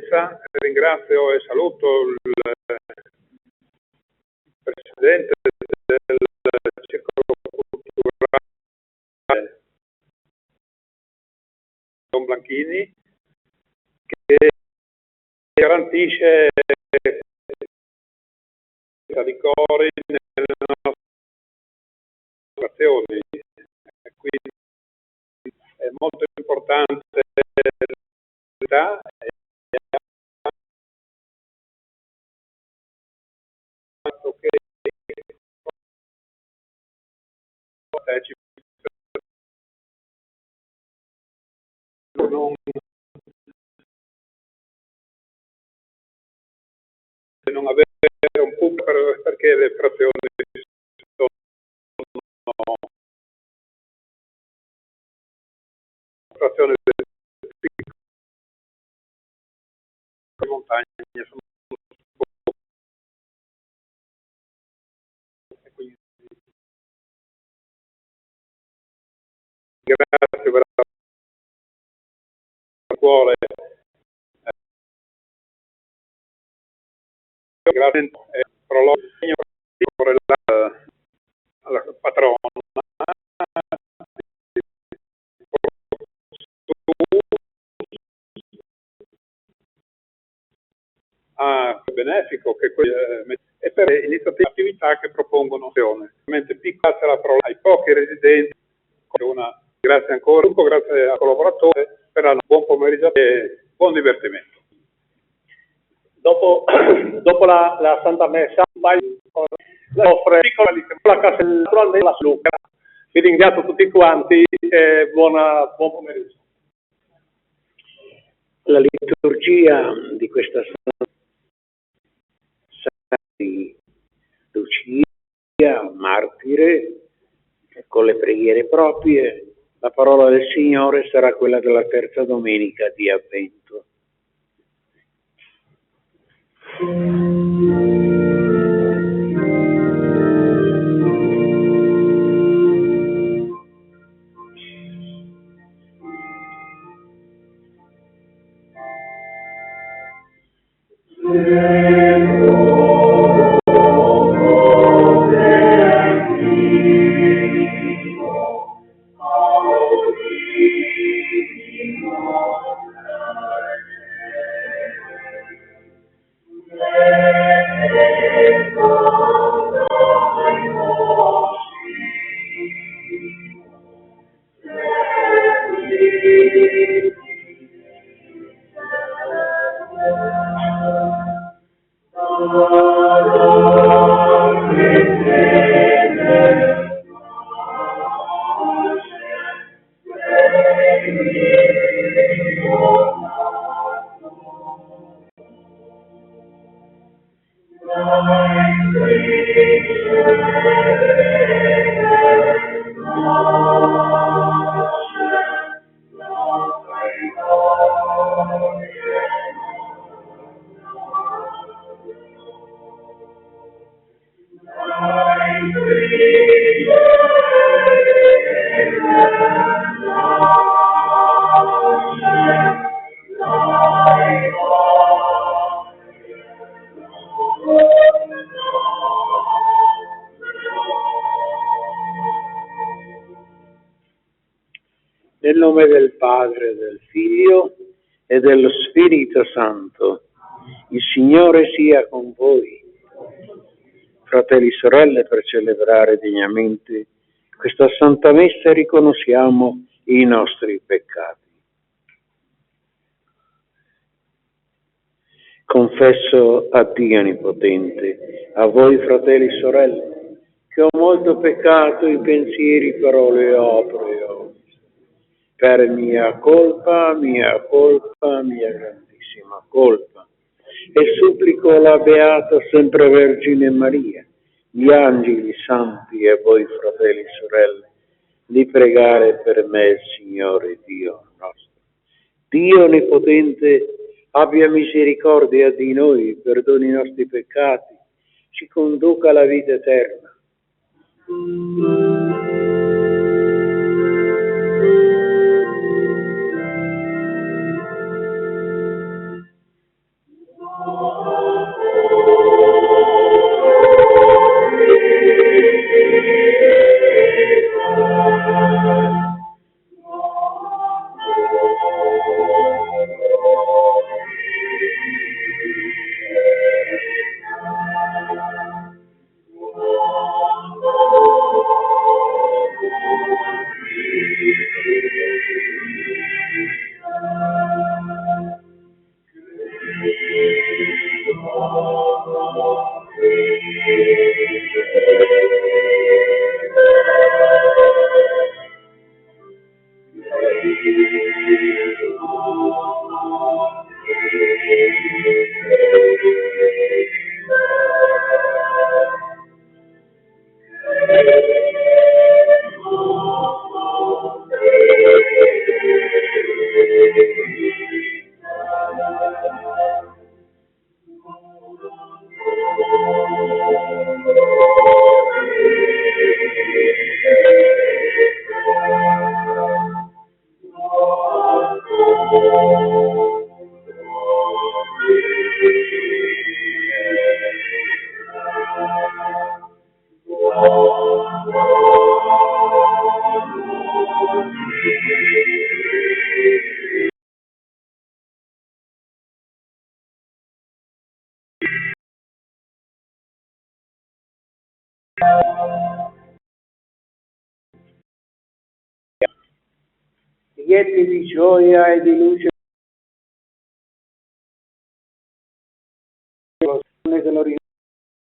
presenza, ringrazio e saluto il Presidente del Circolo Culturale, Don Blanchini, che garantisce di cori nelle nostre azioni. Quindi è molto importante l'età e che non avere un pubblico perché le frazioni sono frazioni piccole montagne, sono quindi grazie per il cuore, grazie per la patrona benefico che e per iniziative attività che propongono azione. Piccola la parola ai pochi residenti, grazie ancora, grazie al collaboratore per un buon pomeriggio e buon divertimento. Dopo la Santa Messa offre la casa naturalmente la Luca. Vi ringrazio tutti quanti e buon pomeriggio. La liturgia di questa di Lucia, martire, con le preghiere proprie. La parola del Signore sarà quella della terza domenica di Avvento. Nel nome del Padre, del Figlio e dello Spirito Santo, il Signore sia con voi. Fratelli e sorelle, per celebrare degnamente questa Santa Messa riconosciamo i nostri peccati. Confesso a Dio Onnipotente, a voi fratelli e sorelle, che ho molto peccato in pensieri, parole e opere, per mia colpa, mia grandissima colpa. E supplico la Beata Sempre Vergine Maria, gli angeli santi e voi fratelli e sorelle, di pregare per me il Signore Dio nostro. Dio Onnipotente abbia misericordia di noi, perdoni i nostri peccati, ci conduca alla vita eterna. Riempi di gioia e di luce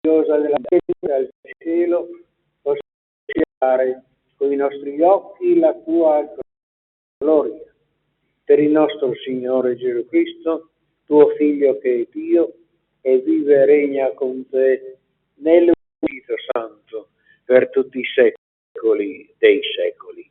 gloriosa della del cielo, osservare con i nostri occhi la tua gloria. Per il nostro Signore Gesù Cristo, tuo Figlio che è Dio, e vive e regna con te nello Spirito Santo per tutti i secoli dei secoli.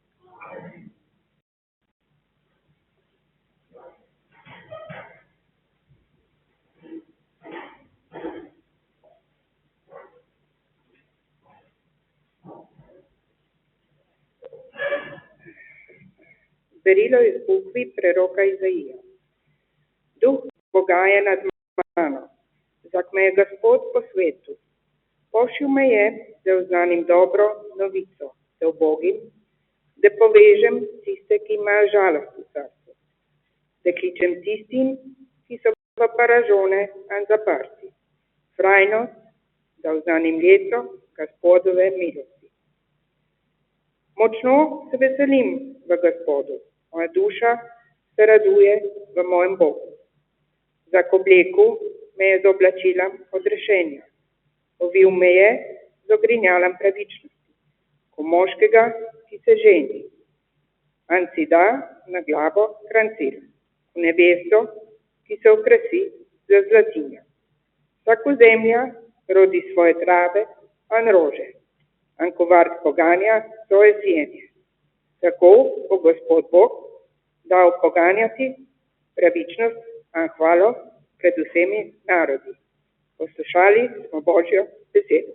Berilo iz bukvi preroka Izaija. Duh Boga je nad mano, zak me je Gospod po svetu. Pošil me je, da oznanim dobro novico, da ubogim, da povežem tiste, ki imajo žalost v srcu, da kličem tistim, ki so v paražone in zaprti. Frajnost, da oznanim leto Gospodove milosti. Močno se veselim v Gospodu, moja duša se raduje v mojem Bogu. Zak obleku me je z oblačilom odrešenja, ovil me je z ogrinjalom pravičnosti, ko moškega, ki se ženi. In si da na glavo krancir, ko nevesto, ki se okrasi z zlatinjo. Vsako zemlja rodi svoje trave in rože, in ko vrt poganja svoje sijenje. Tako bo Gospod Bog dal poganjati pravičnost in hvalo pred vsemi narodi. Poslušali smo Božjo besedo.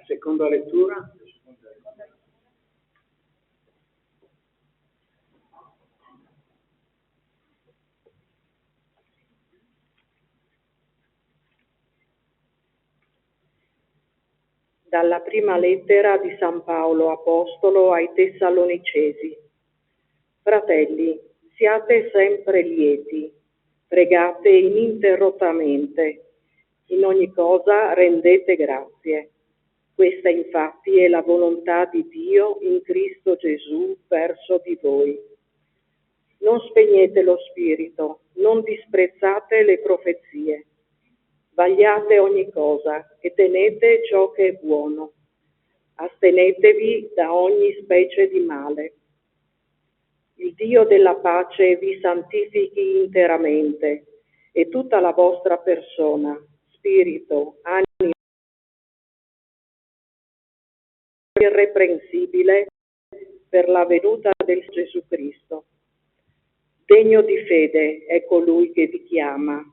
Seconda lettura. Dalla prima lettera di San Paolo Apostolo ai Tessalonicesi. Fratelli, siate sempre lieti, pregate ininterrottamente, in ogni cosa rendete grazie. Questa infatti è la volontà di Dio in Cristo Gesù verso di voi. Non spegnete lo spirito, non disprezzate le profezie. Vagliate ogni cosa e tenete ciò che è buono. Astenetevi da ogni specie di male. Il Dio della pace vi santifichi interamente e tutta la vostra persona, spirito, anima, irreprensibile per la venuta del Gesù Cristo. Degno di fede è colui che vi chiama.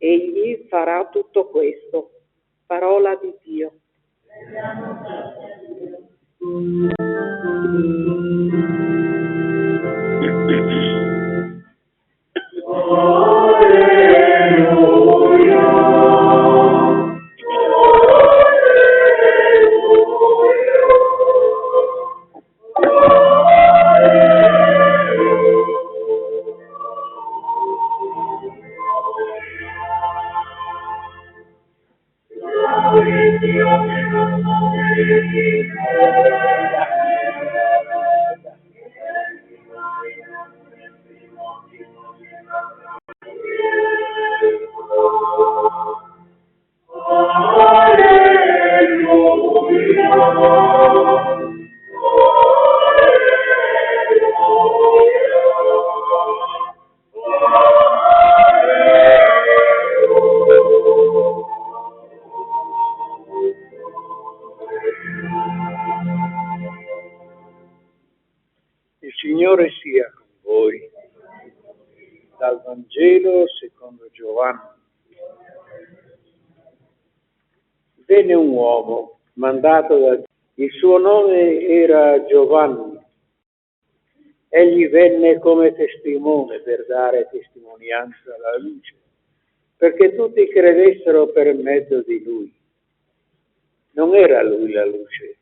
Egli farà tutto questo. Parola di Dio. Il Signore sia con voi. Dal Vangelo secondo Giovanni. Venne un uomo mandato da Dio. Il suo nome era Giovanni. Egli venne come testimone per dare testimonianza alla luce, perché tutti credessero per mezzo di lui. Non era lui la luce,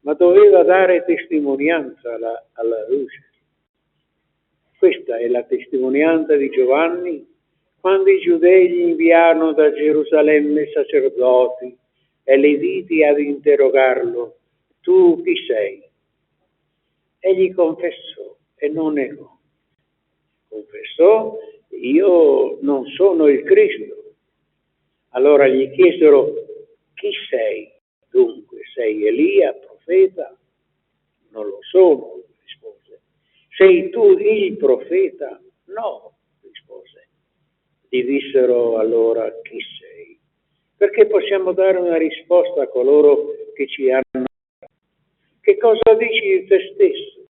ma doveva dare testimonianza alla luce. Questa è la testimonianza di Giovanni quando i giudei gli inviarono da Gerusalemme sacerdoti e leviti ad interrogarlo: tu chi sei? Egli confessò e non negò. Confessò: io non sono il Cristo. Allora gli chiesero: chi sei? Dunque, sei Elia, profeta? Non lo sono, rispose. Sei tu il profeta? No, rispose. Gli dissero allora: chi sei? Perché possiamo dare una risposta a coloro che ci hanno. Che cosa dici di te stesso?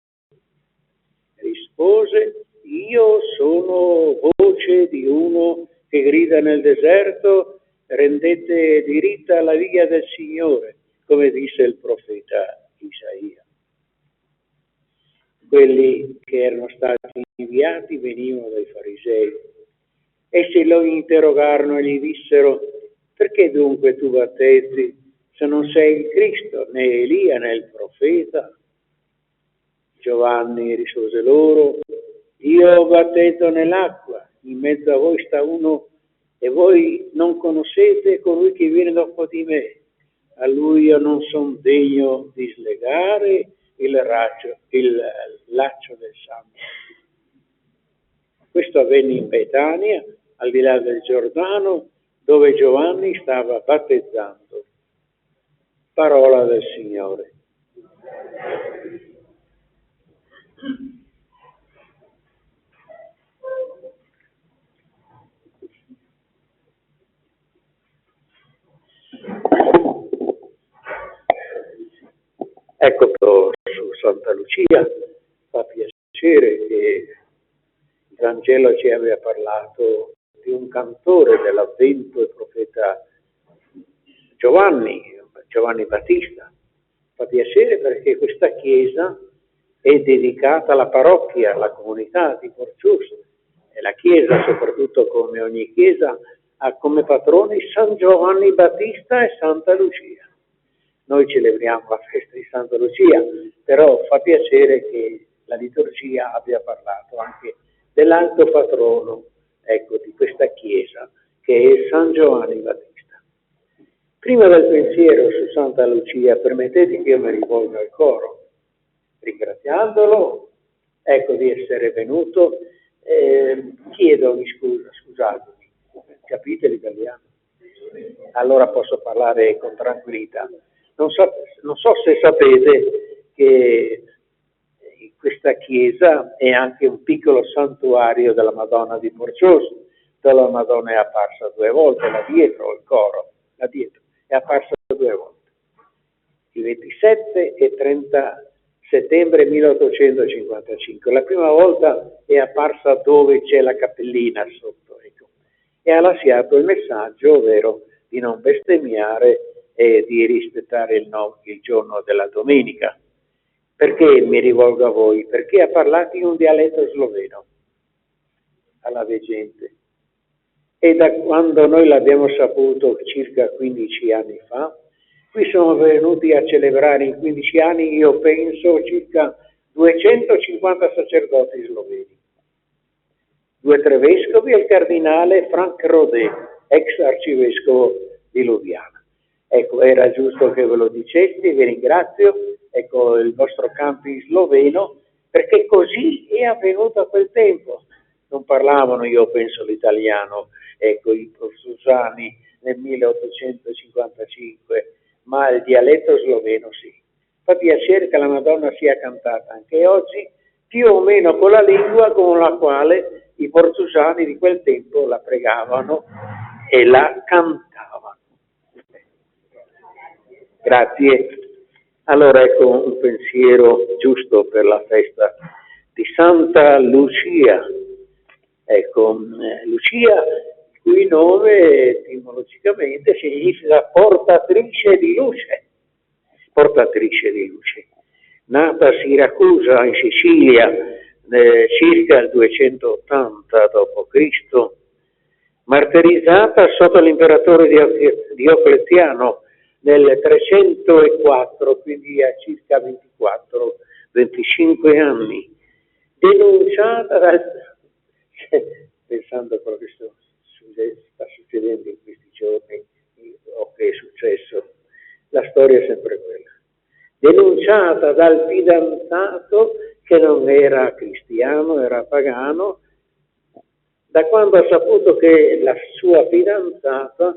Rispose: io sono voce di uno che grida nel deserto: rendete diritta la via del Signore, come disse il profeta Isaia. Quelli che erano stati inviati venivano dai farisei. Essi lo interrogarono e gli dissero: perché dunque tu battezzi se non sei il Cristo, né Elia né il profeta? Giovanni rispose loro: io battezzo nell'acqua, in mezzo a voi sta uno e voi non conoscete colui che viene dopo di me. A lui io non sono degno di slegare il laccio del sangue. Questo avvenne in Betania, al di là del Giordano, dove Giovanni stava battezzando. Parola del Signore. Ecco, su Santa Lucia fa piacere che il Vangelo ci abbia parlato di un cantore dell'Avvento, il profeta Giovanni Battista. Fa piacere perché questa chiesa è dedicata alla parrocchia, alla comunità di Porciusto, e la chiesa, soprattutto come ogni chiesa, ha come patroni San Giovanni Battista e Santa Lucia. noi celebriamo la festa di Santa Lucia, però fa piacere che la liturgia abbia parlato anche dell'alto patrono, ecco, di questa chiesa, che è San Giovanni Battista. Prima del pensiero su Santa Lucia, permettete che io mi rivolga al coro, ringraziandolo, ecco, di essere venuto. Chiedo scusatemi, capite l'italiano? Allora posso parlare con tranquillità. Non so se sapete che questa chiesa è anche un piccolo santuario della Madonna di Porcioso, dove la Madonna è apparsa 2 volte, là dietro, il coro, là dietro, è apparsa 2 volte, il 27 e 30 settembre 1855. La prima volta è apparsa dove c'è la cappellina sotto, ecco, e ha lasciato il messaggio, ovvero di non bestemmiare e di rispettare il giorno della domenica. Perché mi rivolgo a voi? Perché ha parlato in un dialetto sloveno alla veggente. E da quando noi l'abbiamo saputo circa 15 anni fa, qui sono venuti a celebrare in 15 anni, io penso, circa 250 sacerdoti sloveni, 2 o 3 vescovi e il cardinale Frank Rodé, ex arcivescovo di Lubiana. Ecco, era giusto che ve lo dicessi, vi ringrazio, ecco il vostro campi sloveno, perché così è avvenuto a quel tempo. Non parlavano, io penso, l'italiano, ecco, i portusani nel 1855, ma il dialetto sloveno sì. Fa piacere che la Madonna sia cantata anche oggi, più o meno con la lingua con la quale i portusani di quel tempo la pregavano e la cantavano. Grazie. Allora ecco un pensiero giusto per la festa di Santa Lucia. Ecco, Lucia, il cui nome etimologicamente significa portatrice di luce. Portatrice di luce. Nata a Siracusa, in Sicilia, circa il 280 d.C., martirizzata sotto l'imperatore Diocleziano nel 304, quindi a circa 24-25 anni, denunciata pensando a quello che sta succedendo in questi giorni, o che è successo, la storia è sempre quella, denunciata dal fidanzato che non era cristiano, era pagano, da quando ha saputo che la sua fidanzata,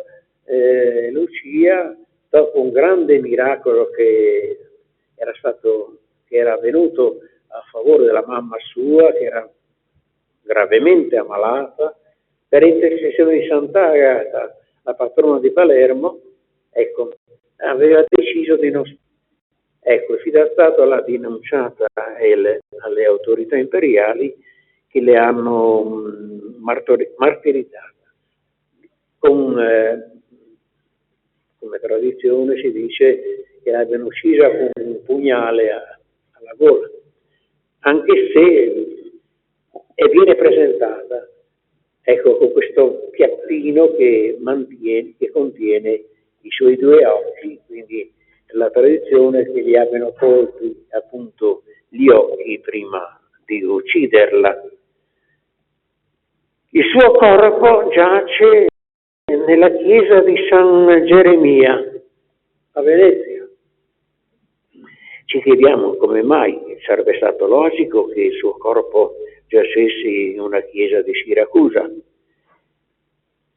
Lucia, dopo un grande miracolo che era avvenuto a favore della mamma sua, che era gravemente ammalata, per intercessione di Sant'Agata, la patrona di Palermo, ecco, aveva deciso di non... Ecco, il fidanzato l'ha denunciata alle autorità imperiali che le hanno martirizzata. Come tradizione si dice che l'abbiano uccisa con un pugnale alla gola, anche se viene presentata, ecco, con questo piattino che contiene i suoi 2 occhi, quindi la tradizione è che gli abbiano tolti appunto gli occhi prima di ucciderla. Il suo corpo giace nella chiesa di San Geremia a Venezia. Ci chiediamo come mai sarebbe stato logico che il suo corpo giacesse in una chiesa di Siracusa.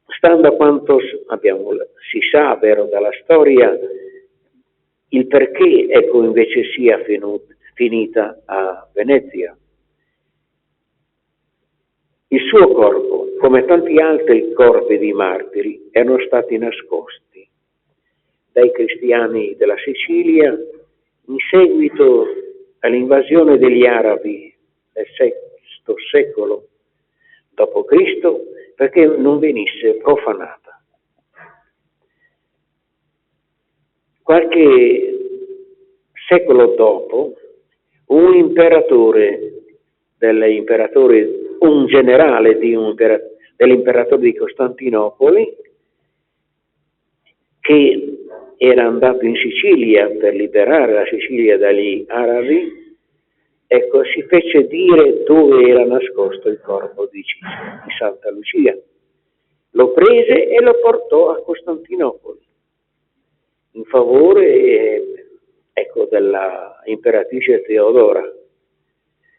Stando a quanto si sa, vero, dalla storia, il perché, ecco, invece sia finita a Venezia. Il suo corpo, come tanti altri corpi di martiri, erano stati nascosti dai cristiani della Sicilia in seguito all'invasione degli arabi nel VI secolo d.C., perché non venisse profanata. Qualche secolo dopo, un generale dell'imperatore di Costantinopoli, che era andato in Sicilia per liberare la Sicilia dagli arabi, ecco, si fece dire dove era nascosto il corpo di Santa Lucia. Lo prese e lo portò a Costantinopoli in favore, ecco, della imperatrice Teodora.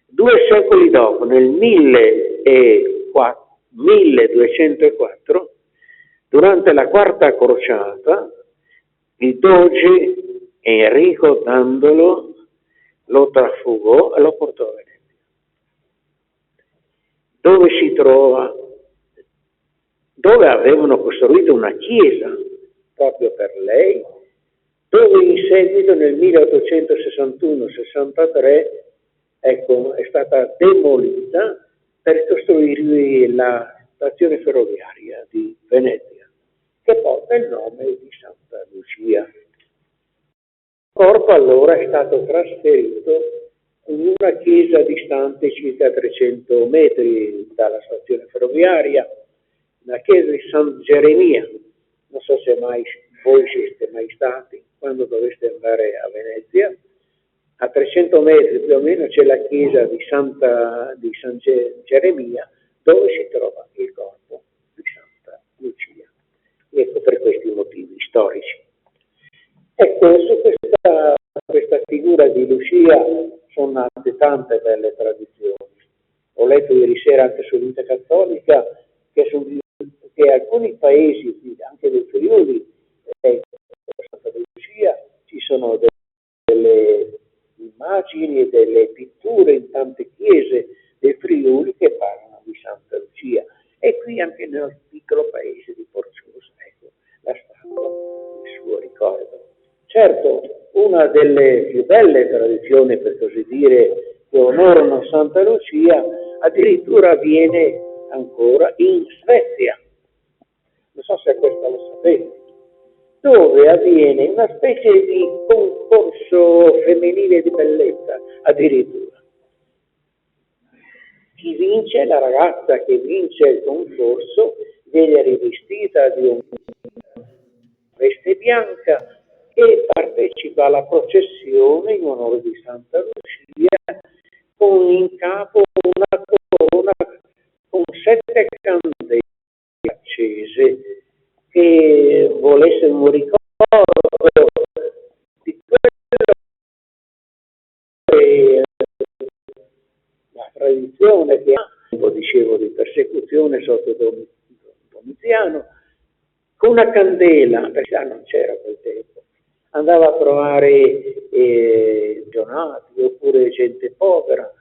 2 secoli dopo, nel 1204, durante la quarta crociata, il doge Enrico Dandolo lo trafugò e lo portò a Venezia, dove si trova, dove avevano costruito una chiesa proprio per lei, dove in seguito nel 1861-63 ecco, è stata demolita per costruire la stazione ferroviaria di Venezia, che porta il nome di Santa Lucia. Il corpo allora è stato trasferito in una chiesa distante circa 300 metri dalla stazione ferroviaria, la chiesa di San Geremia. Non so se mai voi siete mai stati, quando doveste andare a Venezia, a 300 metri più o meno c'è la chiesa di San Geremia, dove si trova il corpo di Santa Lucia. Ecco, per questi motivi storici. Ecco, su questa figura di Lucia sono nate tante belle tradizioni. Ho letto ieri sera anche su Vita Cattolica che alcuni paesi, anche del Friuli, Santa Lucia, ci sono delle immagini e delle pitture in tante chiese del Friuli che parlano di Santa Lucia. E qui anche nel piccolo paese di Porciusa, ecco, la statua in suo ricordo. Certo, una delle più belle tradizioni, per così dire, che onorano Santa Lucia, addirittura avviene ancora in Svezia. Non so se questo lo sapete, dove avviene una specie di concorso femminile di bellezza, addirittura. Chi vince, la ragazza che vince il concorso, viene rivestita di un veste bianca e partecipa alla processione in onore di Santa Lucia con in capo una corona con 7 candele accese, che vuole essere un ricordo di quello che la tradizione che ha, dicevo, di persecuzione sotto Domiziano, con una candela, perché non c'era quel tempo, andava a trovare donati oppure gente povera,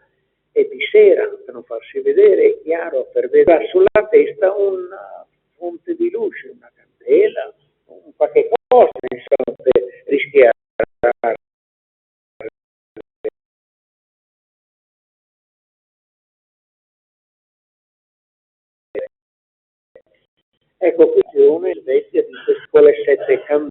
e di sera, per non farsi vedere, è chiaro, per vedere sulla testa una fonte di luce, una candela, un qualche cosa, insomma, per rischiare. Ecco, qui c'è una Svezia di quelle 7 candele.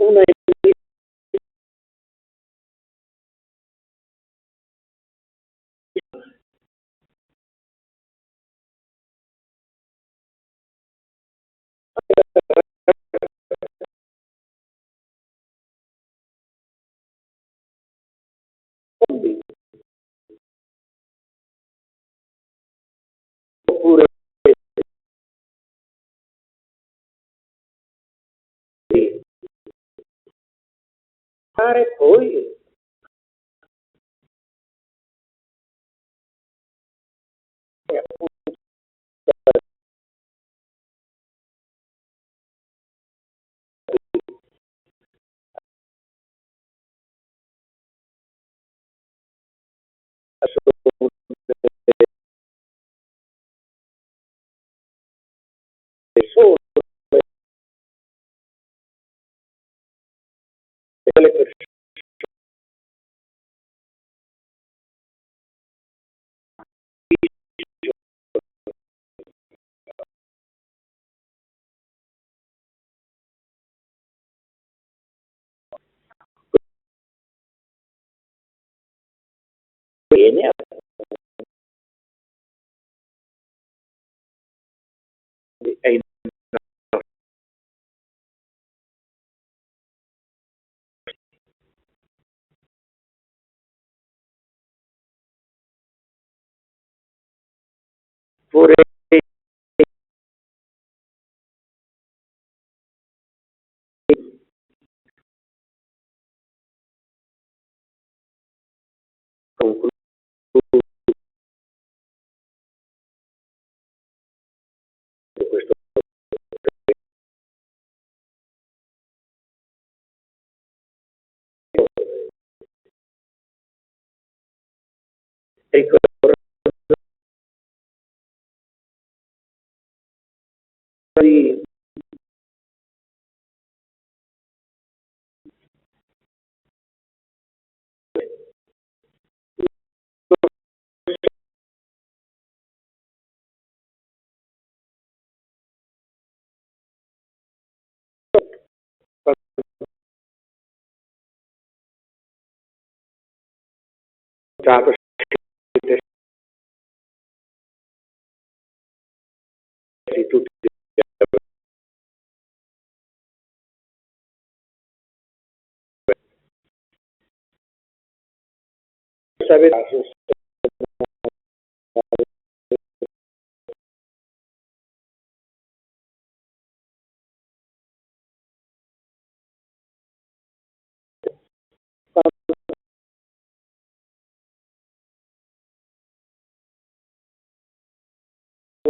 Una oppure fare poi solo delle persone bene ai vorrei concludere questo ricordare tutti sapete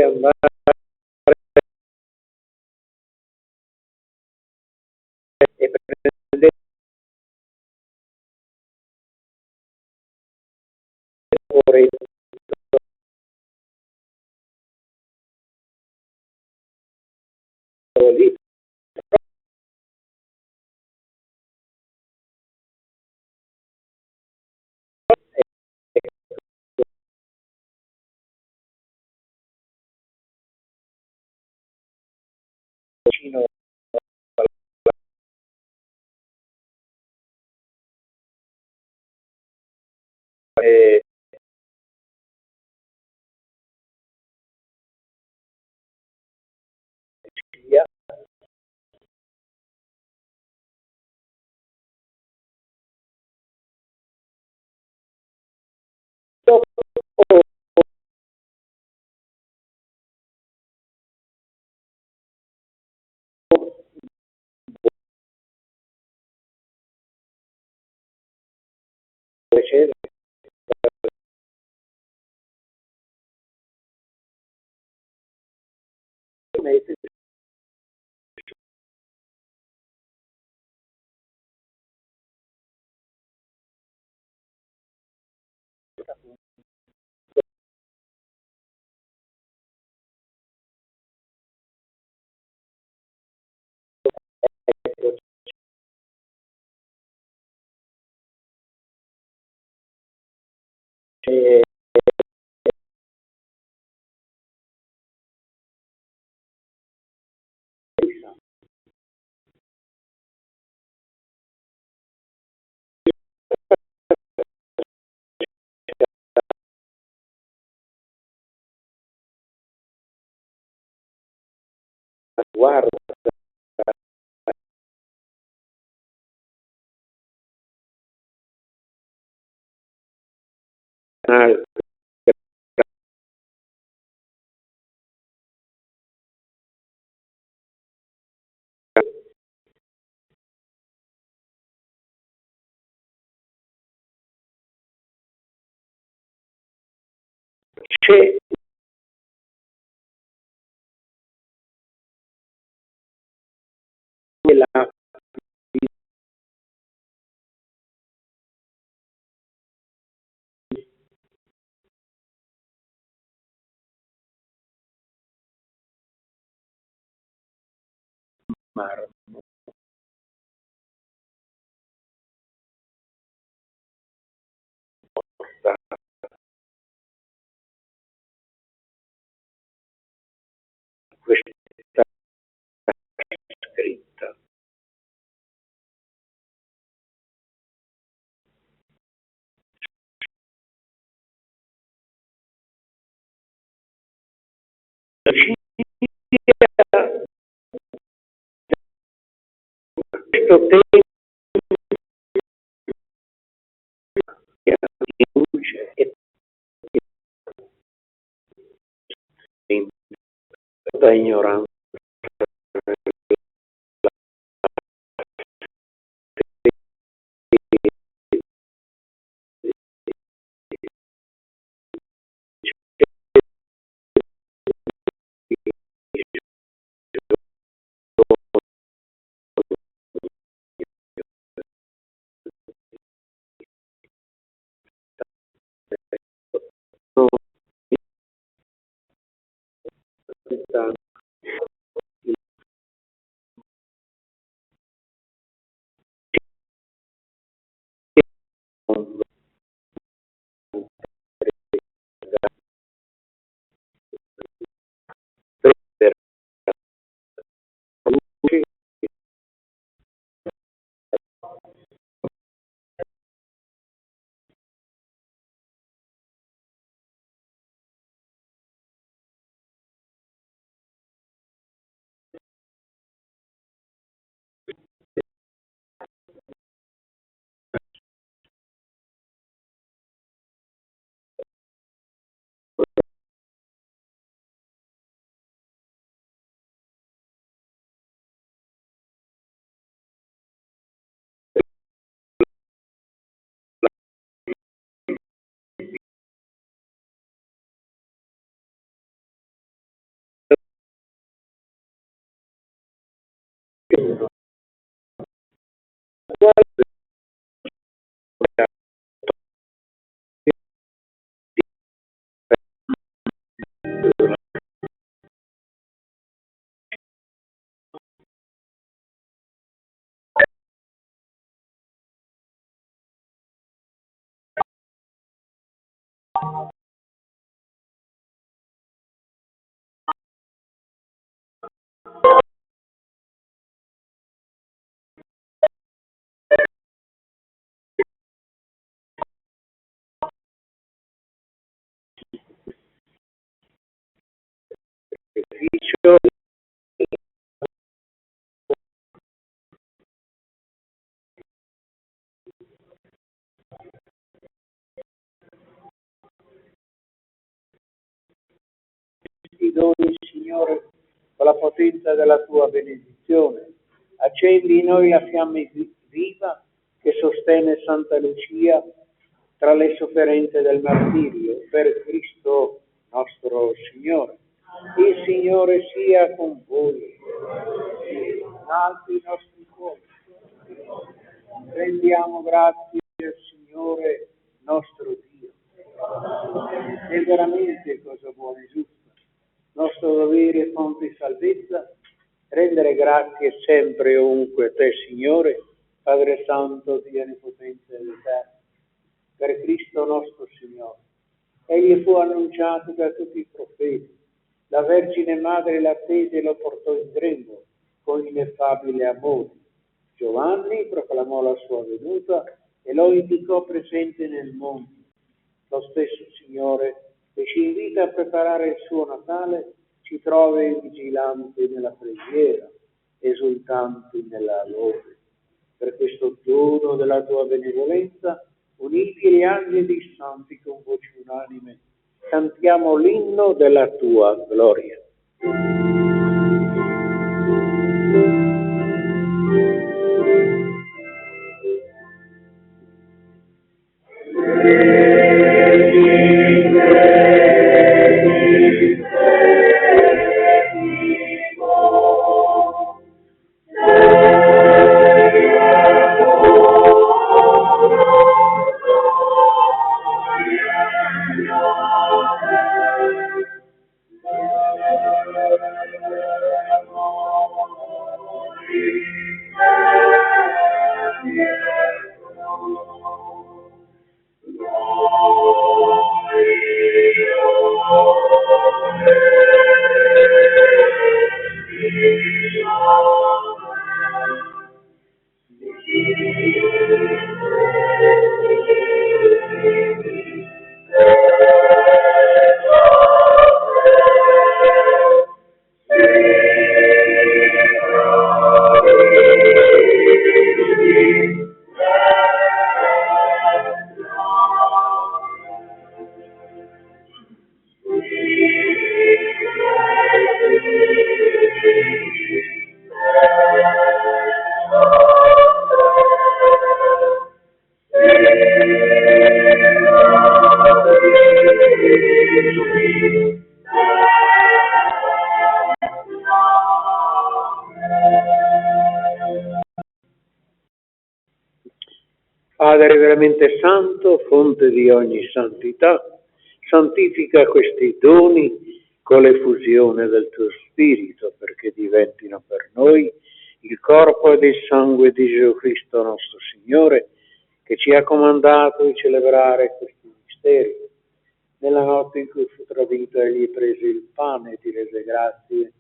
andare e prendere fuori lì vicino e via dopo piacere c'è guarda c'è quella marmo questa scritta questo tempo di luce e da ignoranza. Ti doni, Signore, con la potenza della tua benedizione. Accendi in noi la fiamma viva che sostenne Santa Lucia tra le sofferenze del martirio, per Cristo nostro Signore. Il Signore sia con voi. Alzi i nostri cuori. Rendiamo grazie al Signore nostro Dio. È veramente cosa buona e giusta. Nostro dovere e fonte di salvezza, rendere grazie sempre e ovunque a te, Signore, Padre Santo, Dio Onnipotente ed Eterno, per Cristo nostro Signore. Egli fu annunciato da tutti i profeti, la Vergine Madre l'attese e lo portò in grembo con ineffabile amore. Giovanni proclamò la sua venuta e lo indicò presente nel mondo. Lo stesso Signore che ci invita a preparare il suo Natale, ci trovi vigilanti nella preghiera, esultanti nella lode. Per questo dono della tua benevolenza, uniti agli angeli santi con voce unanime, cantiamo l'inno della tua gloria. Padre veramente santo, fonte di ogni santità, santifica questi doni con l'effusione del tuo Spirito, perché diventino per noi il corpo ed il sangue di Gesù Cristo nostro Signore, che ci ha comandato di celebrare questi misteri. Nella notte in cui fu tradito, egli prese il pane e ti rese grazie.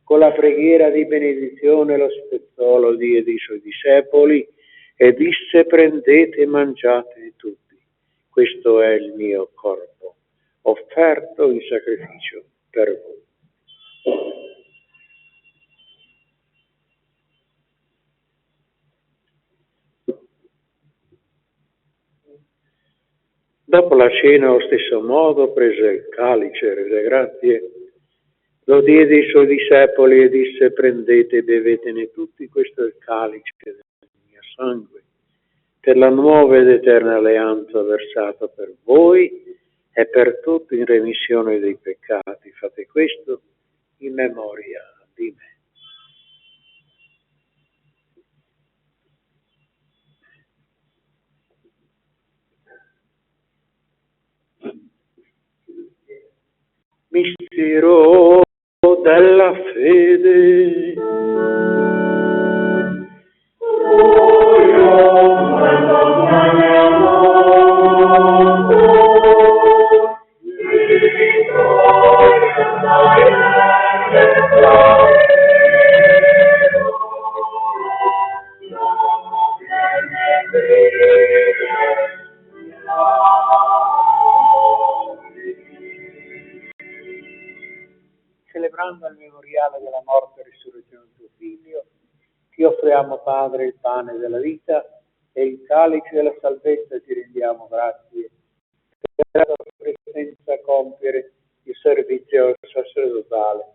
Con la preghiera di benedizione lo spezzò, lo diede ai suoi discepoli e disse: prendete e mangiate tutti. Questo è il mio corpo, offerto in sacrificio per voi. Dopo la cena, allo stesso modo, prese il calice, rese grazie, lo diede ai suoi discepoli e disse: prendete e bevetene tutti, questo è il calice del mio sangue, per la nuova ed eterna alleanza versata per voi e per tutti in remissione dei peccati. Fate questo in memoria di me. Mistero della fede. Celebrando il memoriale della morte e risurrezione del tuo Figlio, ti offriamo, Padre, il pane della vita e il calice della salvezza, e ti rendiamo grazie per la tua presenza a compiere il servizio sacerdotale.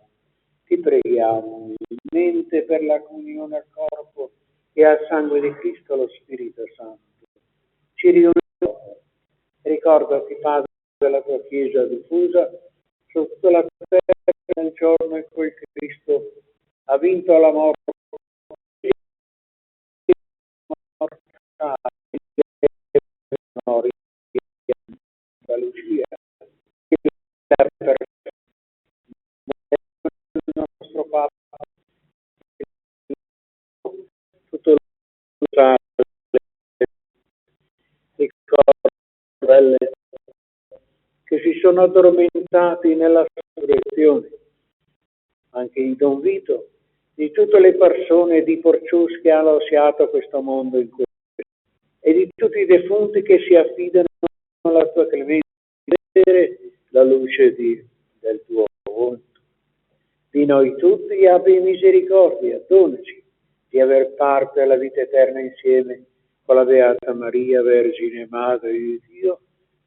Ti preghiamo umilmente per la comunione al corpo e al sangue di Cristo, lo Spirito Santo. Ci riuniamo. Ricordati, Padre, della tua Chiesa diffusa su tutta la terra nel giorno in cui Cristo ha vinto la morte la Lucia, per il nostro Papa, tutto il sorelle che si sono addormentati nella resurrezione, anche di Don Vito, di tutte le persone di Porcius che hanno lasciato questo mondo in cui e di tutti i defunti che si affidano alla tua clemenza, vedere la luce del tuo volto. Di noi tutti abbi misericordia, donaci di aver parte alla vita eterna insieme con la Beata Maria, Vergine Madre di Dio,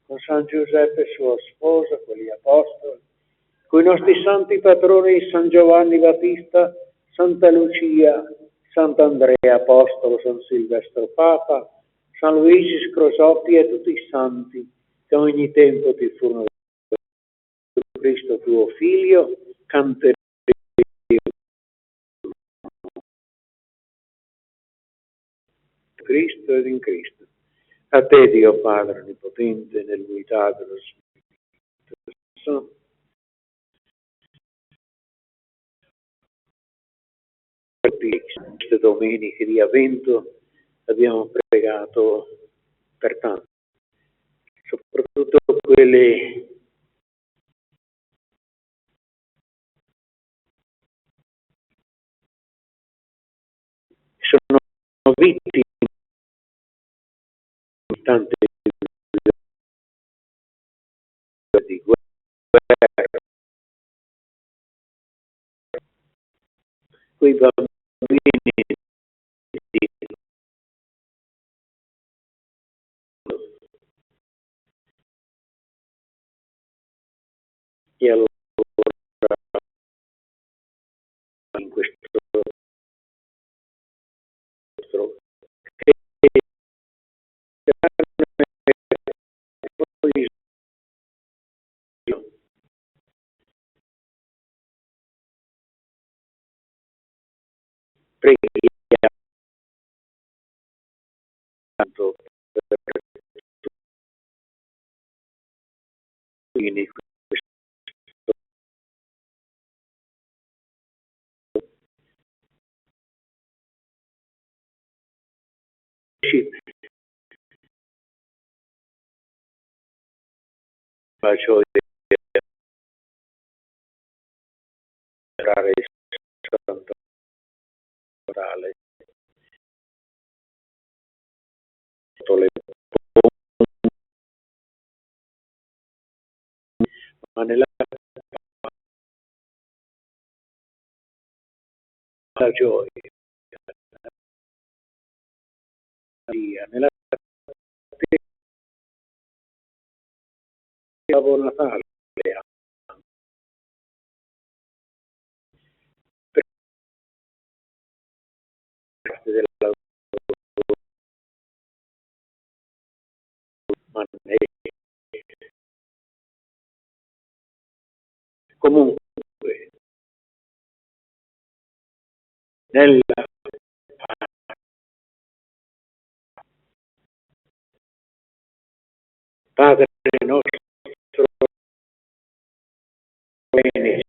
con San Giuseppe suo sposo, con gli Apostoli, con i nostri santi patroni San Giovanni Battista, Santa Lucia, Sant'Andrea Apostolo, San Silvestro Papa, San Luigi Scrosoppi e tutti i santi che ogni tempo ti furono Cristo tuo Figlio, canteremo Cristo ed in Cristo. A te, Dio Padre Onnipotente, nell'unità dello Spirito Santo, queste domeniche di Avvento abbiamo pregato per tanti, soprattutto quelle che sono vittime di tante di guerra, quei bambini e allora in questo preghiamo per Quindi faccio entrare il santo orale sotto le ma nella gioia, nella Babbo Natale per parte della comunque nella Padre nostro bene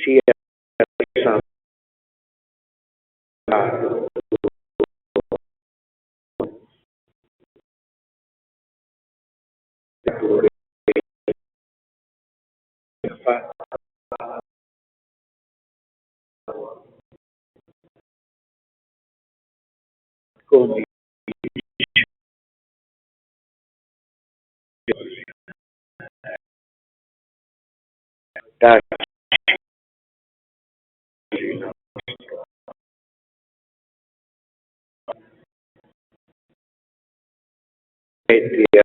sia santo con darci e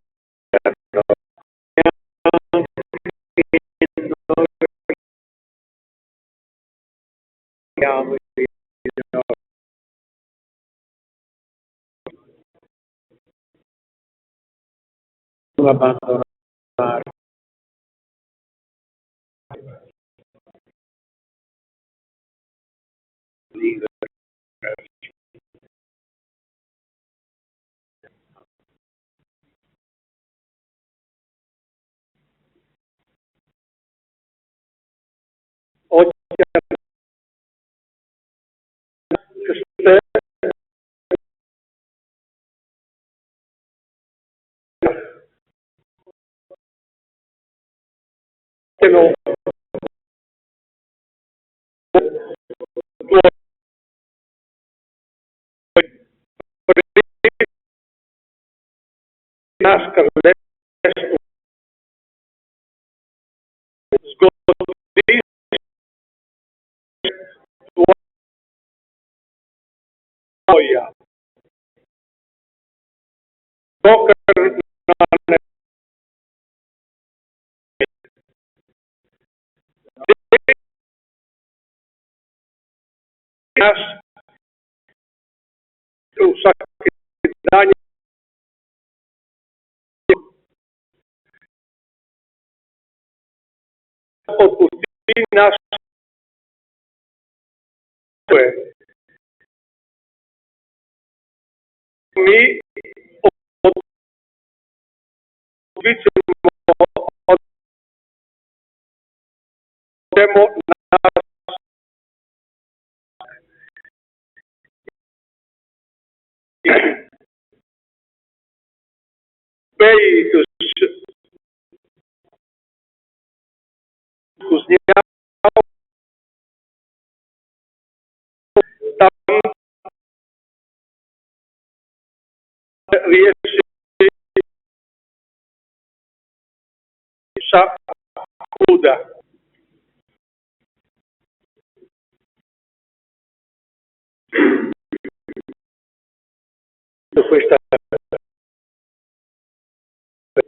non abbandonare oggi no nasca adesso sgodisce gioia tocca un sacco di danni opportunità mi potremmo spiritus cusniamo tam riesce sacuda questa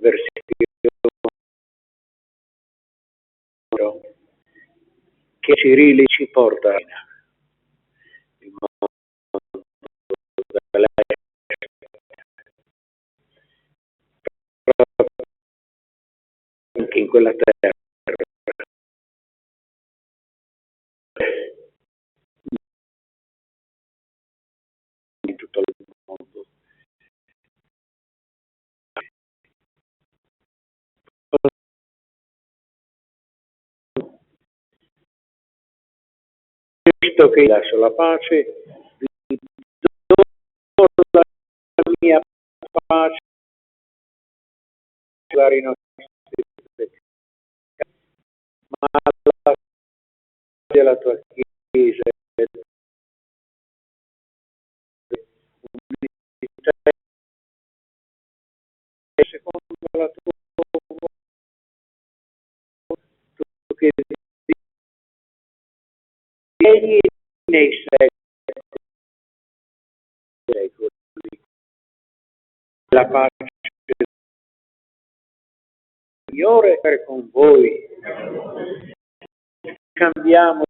versione che Cirilli ci porta in mondo anche in quella terra di tutto il mondo Cristo che lascia la pace, vi do la mia pace, per i nostri peccati, ma la della tua Chiesa secondo la tua volontà, che egli nei secoli la pace del Signore è con voi. Cambiamoci,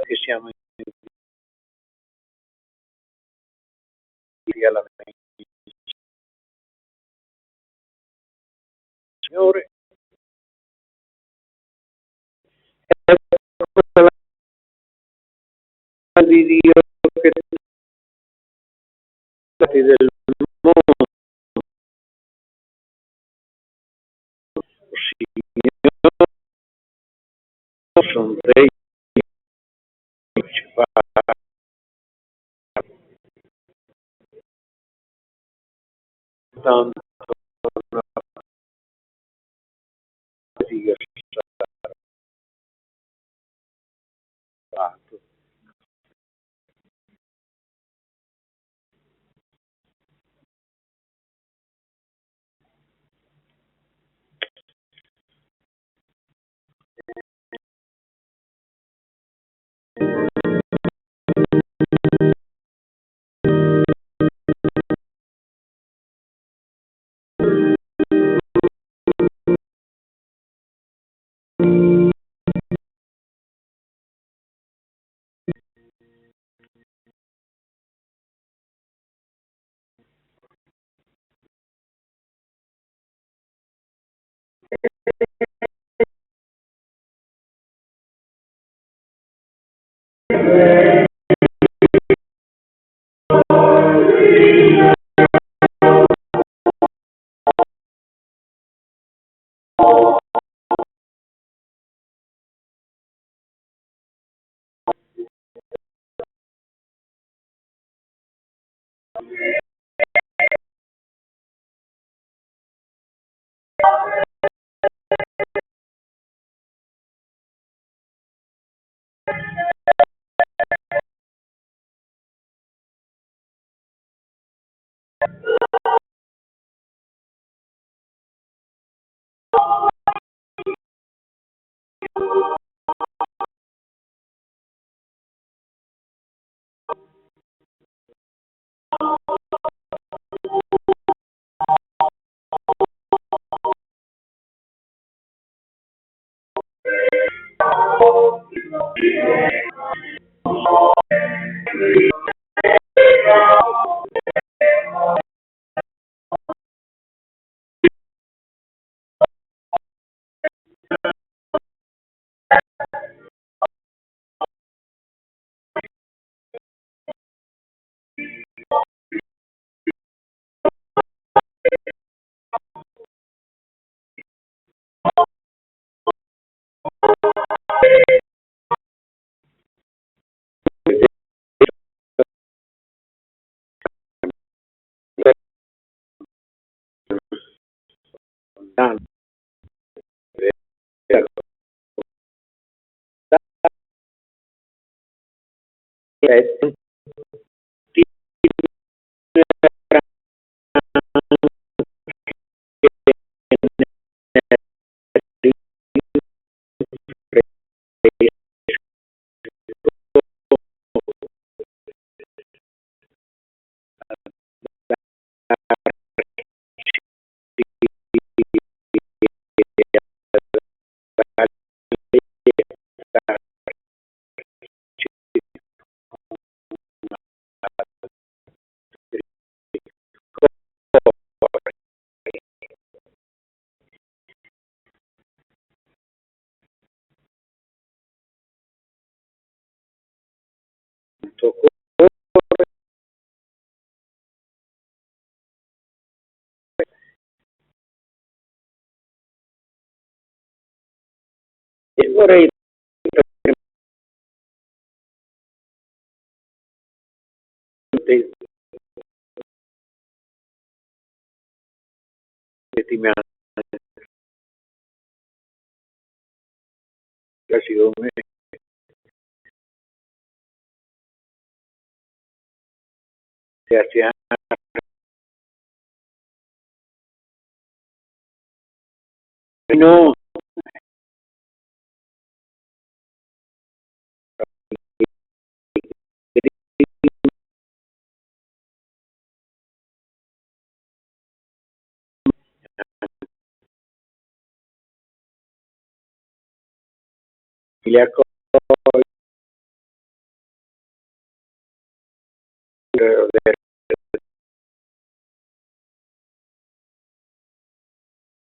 che siamo in alla Signore, è quella di Dio che tutti del mondo, Signore, sono dei principali, tanto una fatica fatto. E vorrei settimane occasione grazie no li accogliere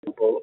un po'